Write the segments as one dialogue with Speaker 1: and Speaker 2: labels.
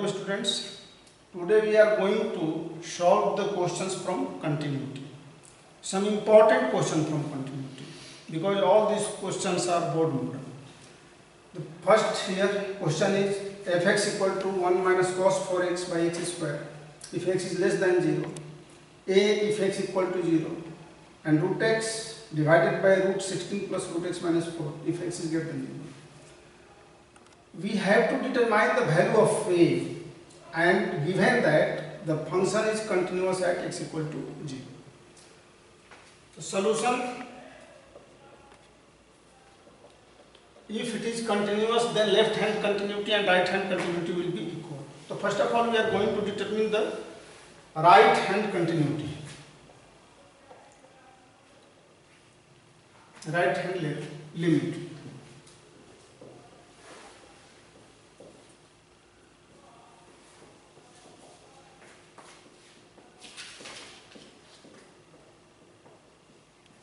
Speaker 1: students, today we are going to solve the questions from continuity. Some important questions from continuity because all these questions are board model. The first here question is fx equal to 1 minus cos 4x by x square if x is less than 0, a if x equal to 0 and root x divided by root 16 plus root x minus 4 if x is greater than 0. We have to determine the value of a and given that the function is continuous at x equal to 0. The solution, if it is continuous then left hand continuity and right hand continuity will be equal. So first of all we are going to determine the right hand continuity. Right hand limit.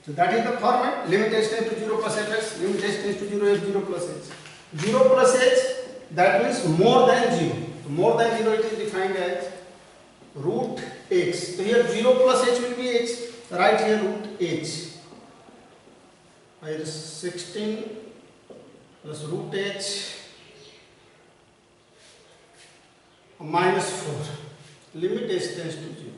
Speaker 1: So that is the format. Limit h tends to 0 plus fx, limit h tends to 0 f 0 plus h. 0 plus h, that means more than 0. So more than 0 it is defined as root x. So here 0 plus h will be h. Right here root h. Here is 16 plus root h minus 4. Limit h tends to 0.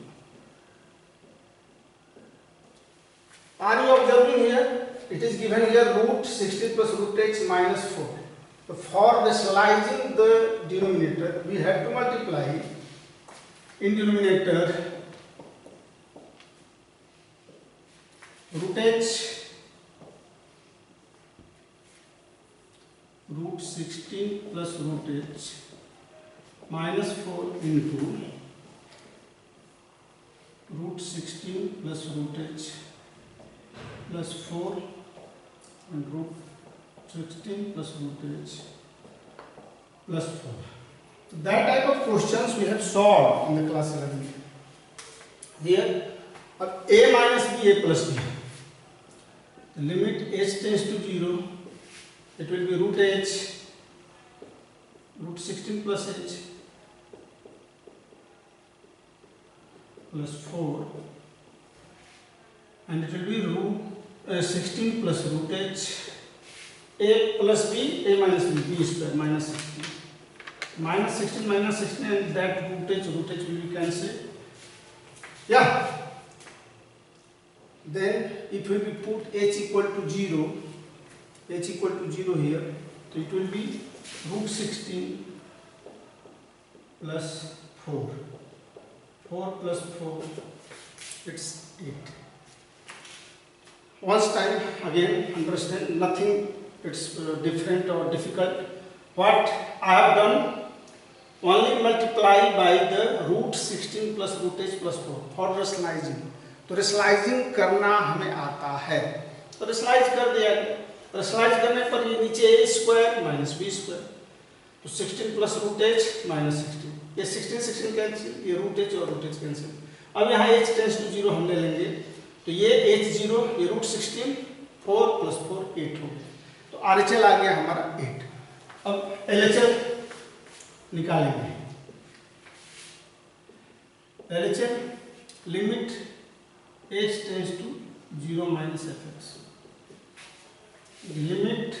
Speaker 1: Are you observing here? It is given here root 16 plus root h minus 4. So for rationalizing the denominator, we have to multiply in denominator root h root 16 plus root h minus 4 into root 16 plus root h plus 4 and root 16 plus root h plus 4. So that type of questions we have solved in the class 11. Here a minus b, a plus b. The limit h tends to 0, it will be root h, root 16 plus h plus 4 and it will be root 16 plus root h, a plus b, a minus b, b square minus 16. Minus 16 and that root h will be cancelled. Yeah. Then if we put h equal to 0, h equal to 0 here, so it will be root 16 plus 4. 4 plus 4, it's 8. Once time again understand, nothing it's different or difficult. What I have done, only multiply by the root 16 plus root h plus 4 for rationalizing. तो rationalizing करना हमें आता है, तो rationalize कर दिया. rationalize करने पर ये नीचे a square minus b square, तो 16 प्लस रूट h माइनस 16, ये 16 कैंसिल, ये रूट h और रूट h कैंसिल. अब यहाँ h टेंस टू 0 हम ले लेंगे, तो ये h0, ये रूट 16, 4 प्लस 4 8 हो गया. तो RHL आ गया हमारा 8. अब LHL निकालेंगे. LHL limit h tends to 0 minus fx, limit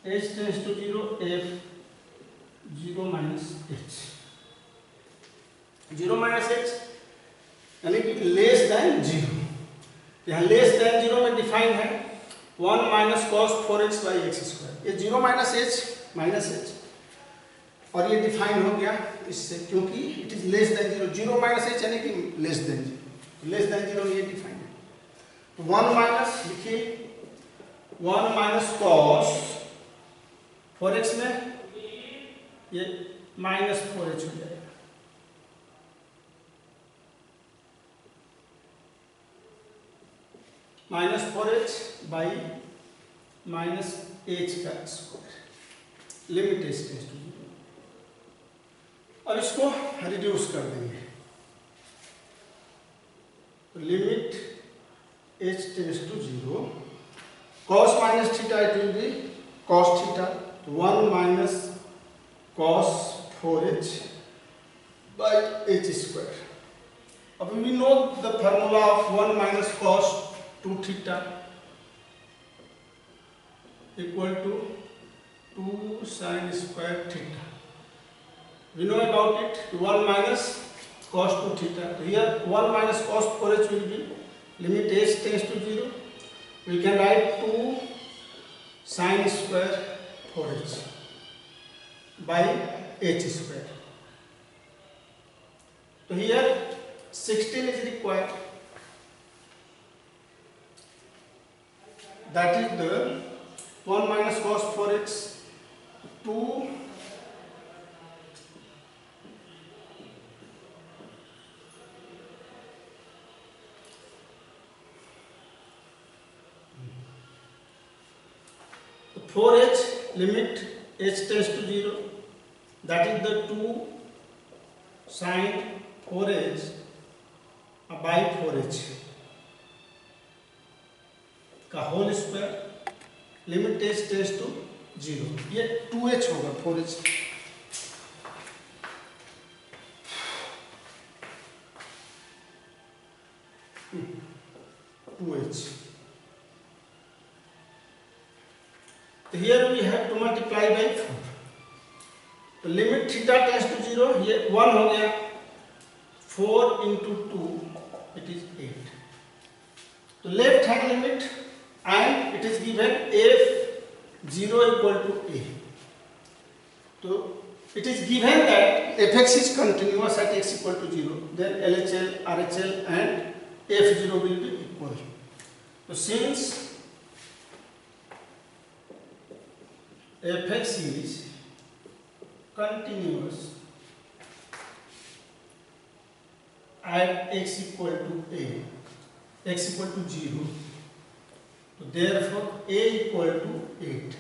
Speaker 1: h tends to 0 f 0 minus h. 0 minus h यानी कि लेस देन 0. यहाँ लेस देन 0 में डिफाइन है 1 minus cos 4x by x square. ये 0 माइनस h माइनस h और ये define हो गया इससे, क्योंकि it is less than 0. 0 minus h यानी कि लेस देन 0. लेस देन 0 ये डिफाइन है. तो 1 माइनस लिखिए 1 माइनस कॉस 4x में ये माइनस 4h हो जाएगा. Minus 4h by minus h का square. Limit h tends to 0. और इसको रिड्यूस कर देंगे, तो limit h tends to 0, cos minus theta it will be cos theta, तो 1 minus cos 4h by h square. We know the formula of 1 minus cos 2 theta equal to 2 sin square theta. We know about it. 1 minus cos 2 theta. Here 1 minus cos 4h will be limit h tends to 0. We can write 2 sin square 4h by h square. So here 16 is required. That is the 1 minus cos 4x 2 4h limit h tends to 0. That is the 2 sin 4h by 4h का whole square limit h tends to 0. ये 2h होगा 4h. So here we have to multiply by 4. तो limit theta tends to 0, ये 1 हो गया. 4 into 2 it is 8. तो left hand limit and it is given f 0 equal to a. So it is given that fx is continuous at x equal to 0, then LHL, RHL and f0 will be equal. So since fx is continuous at x equal to a, x equal to 0, so therefore a equal to 8.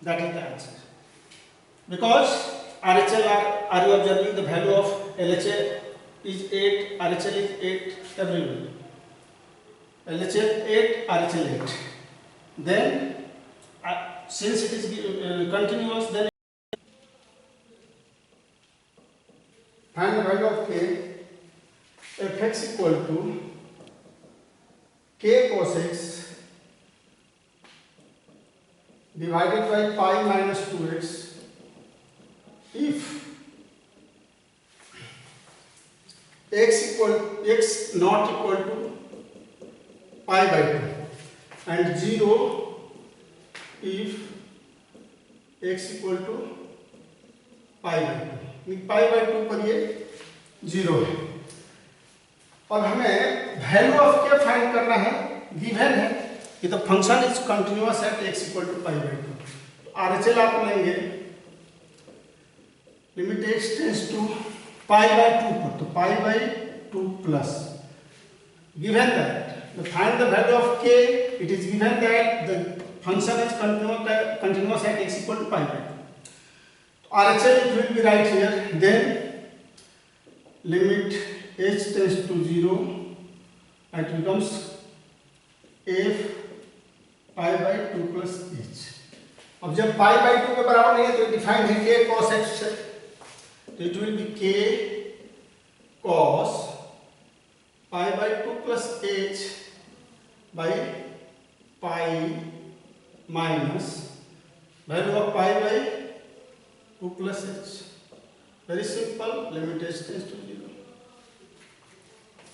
Speaker 1: That is the answer. Because RHL are you observing the value of LHL is 8, RHL is 8 everywhere. LHL 8, RHL 8. Then since it is continuous, then find the value of k. Fx equal to k cos x divided by pi minus 2x if x not equal to pi by 2 and 0 if x equal to pi by 2. pi by 2 पर ये 0 है और हमें value of के find करना है. Given है कि the function is continuous at x equal to pi by 2. तो RHL आप लेंगे limit x tends to pi by 2 पर, तो pi by 2 plus given that the find the value of k. It is given that the function is continuous at x equal to pi by 2. तो RHL it will be right here. Then limit h tends to 0 and it becomes f pi by 2 plus h. अब जब pi by 2 के बराबर नहीं है तो define है k cos x से, तो it will be k cos pi by 2 plus h by pi minus value of pi by 2 plus h. Very simple. Limit h tends to 0.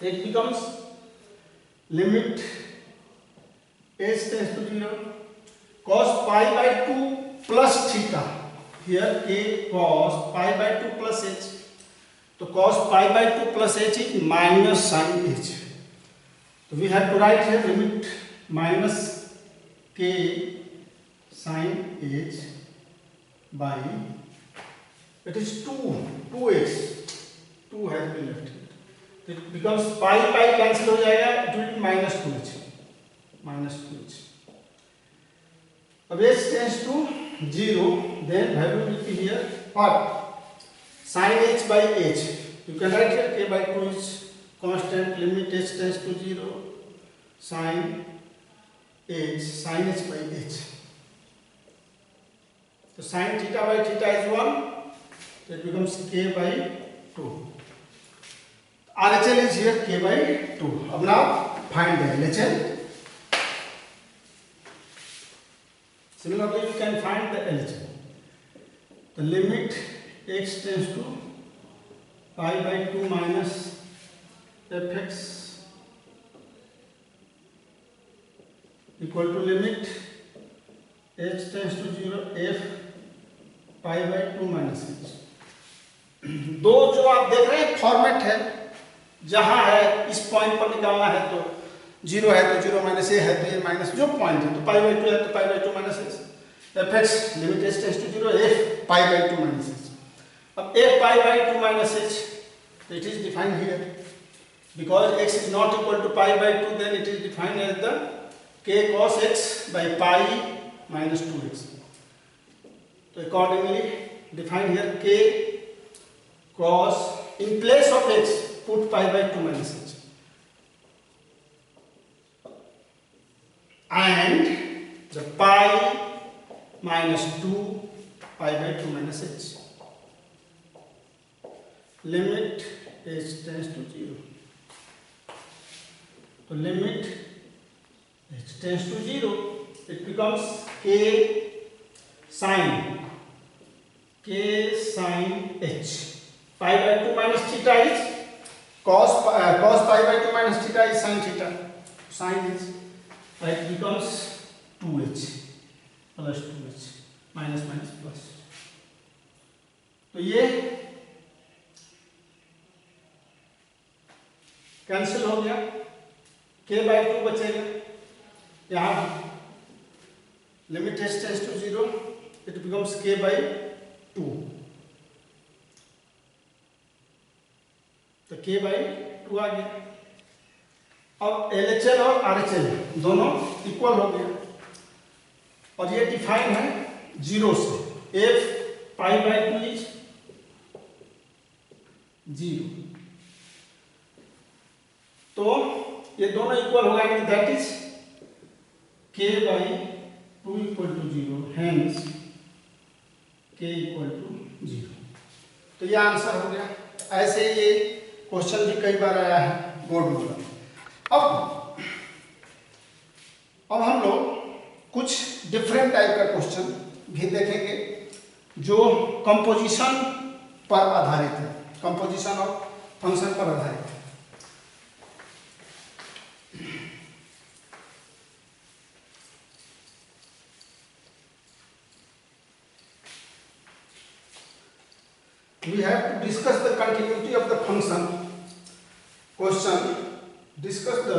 Speaker 1: It becomes limit h tends to 0 cos pi by 2 plus theta. Here k cos pi by 2 plus h. So cos pi by 2 plus h is minus sin h. So we have to write here limit minus k sin h by, it is 2x, 2 has been left here. It becomes pi cancel हो जाएगा, it will be minus 2h. अब h tends to 0, then value will be here what? Sin h by h. You can write here k by 2 is constant. Limit h tends to 0, sin h by h. So sin theta by theta is 1. So it becomes k by 2. RHL is here k by 2. Now find the LHL. Similarly, you can find the LHL. The limit x tends to pi by 2 minus fx equal to limit h tends to 0 f pi by 2 minus h. दो जो आप देख रहे हैं format है, जहां है इस पॉइंट पर निकालना है तो 0 है तो 0 माइनस ए है तो ए माइनस जो पॉइंट है तो पाई बाई 2 है तो pi by 2 minus h f x limit h tends to 0 f pi by 2 minus h. अब f pi by 2 minus h तो it is defined here because x is not equal to pi by 2, then it is defined as the k cos x by pi minus 2x. So accordingly defined here k cos, in place of x put pi by 2 minus h, and the pi minus 2 pi by 2 minus h, limit h tends to 0. So limit h tends to 0, it becomes k sin h. Pi by 2 minus theta is cos pi by 2 minus theta is sin theta. Sin is, it becomes 2h plus 2h minus minus plus. तो ये cancel हो गया, k by 2 बचेगा. यहाँ limit h tends to 0, it becomes k by 2. तो k by 2 आ गया. अब LHL और RHL दोनों इक्वल हो गया और ये डिफाइन है 0 से. f pi by 2 is 0. तो ये दोनों इक्वल होगा, that is k by 2 equal to 0, hence k equal to 0. तो ये आंसर हो गया. ऐसे ये क्वेश्चन भी कई बार आया है बोर्ड में. अब हम लोग कुछ डिफरेंट टाइप का क्वेश्चन भी देखेंगे जो कंपोजिशन पर आधारित है, कंपोजिशन ऑफ फंक्शन पर आधारित है. We have to discuss the continuity of the function. Question: discuss the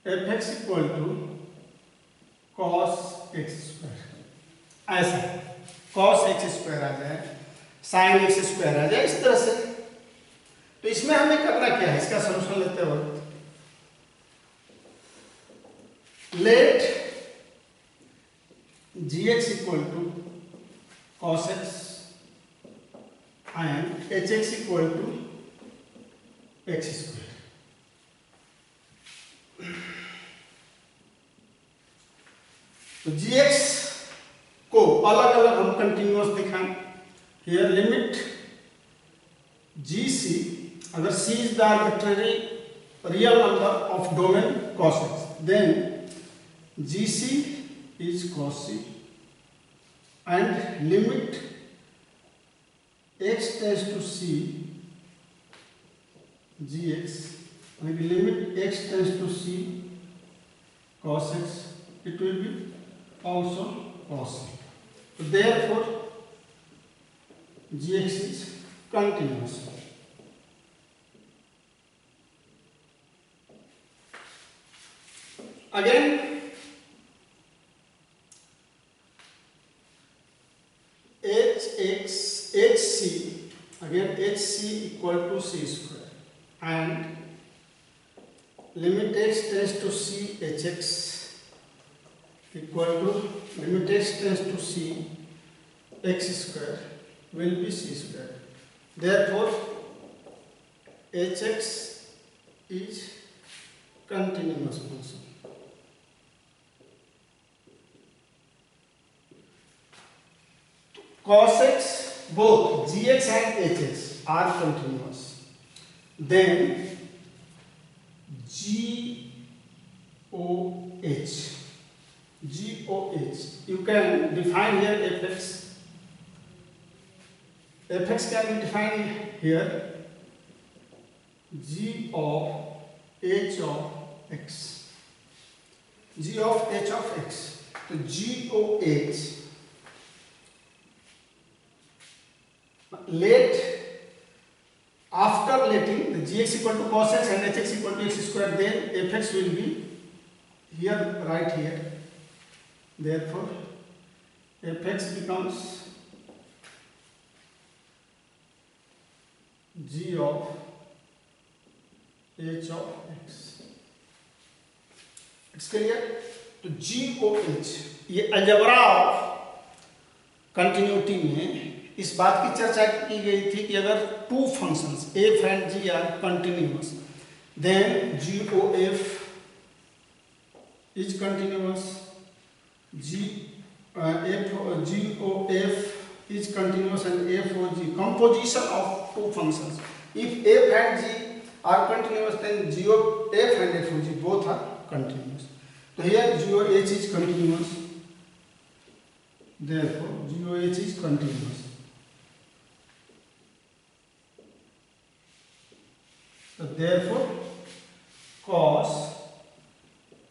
Speaker 1: fx equal to cos x square. ऐसा cos x स्क्वायर आ जाए, sin x स्क्वायर आ जाए, इस तरह से. तो इसमें हमें करना क्या है, इसका सलूशन लेते वक्त let gx equal to cos x and hx equal to x square. तो gx को अलग अलग हम कंटिन्यूअस दिखाएं. हियर लिमिट gc, अगर c is the arbitrary real number of domain cos x, then gc is cos c and limit x tends to c gx, limit x tends to c cos x, it will be also cos c. So therefore gx is continuous. Again hc, again hc equal to c square and limit x tends to c hx equal to limit x tends to c x square will be c square. Therefore, hx is continuous function. Cos x, both gx and hx are continuous. Then GOH, you can define here fx. Fx can be defined here g of h of x. G of h of x. So GOH, let after letting the gx equal to cos x and hx equal to x square, then fx will be here, right here. Therefore, fx becomes g of h of x. It's clear? तो GOH, ये algebra of continuity में इस बात की चर्चा की गई थी कि अगर two functions f and g are continuous, then GOF is continuous. GOF is continuous and FOG, composition of two functions. If f and g are continuous, then GOF and FOG both are continuous. So here GOH is continuous. Therefore, GOH is continuous. So therefore, cos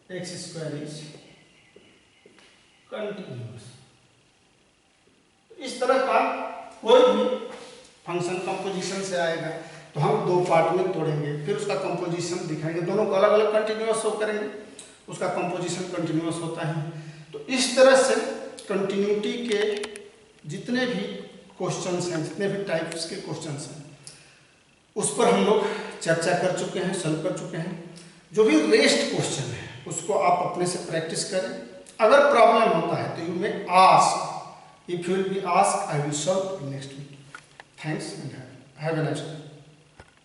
Speaker 1: x square is continuous. इस तरह का कोई भी function composition से आएगा तो हम दो पार्ट में तोड़ेंगे, फिर उसका कंपोजिशन दिखाएंगे. दोनों को अलग अलग कंटिन्यूअस शो करेंगे, उसका कंपोजिशन कंटिन्यूअस होता है. तो इस तरह से कंटिन्यूटी के जितने भी क्वेश्चंस हैं, जितने भी टाइप्स के क्वेश्चंस हैं, उस पर हम लोग चर्चा कर चुके हैं, सॉल्व कर चुके हैं. जो भी रेस्ट क्वेश्चन है उसको आप अपने से प्रैक्टिस करें. अगर प्रॉब्लम होता है तो you may ask. If you will be ask, I will solve next week. Thanks and have a nice day.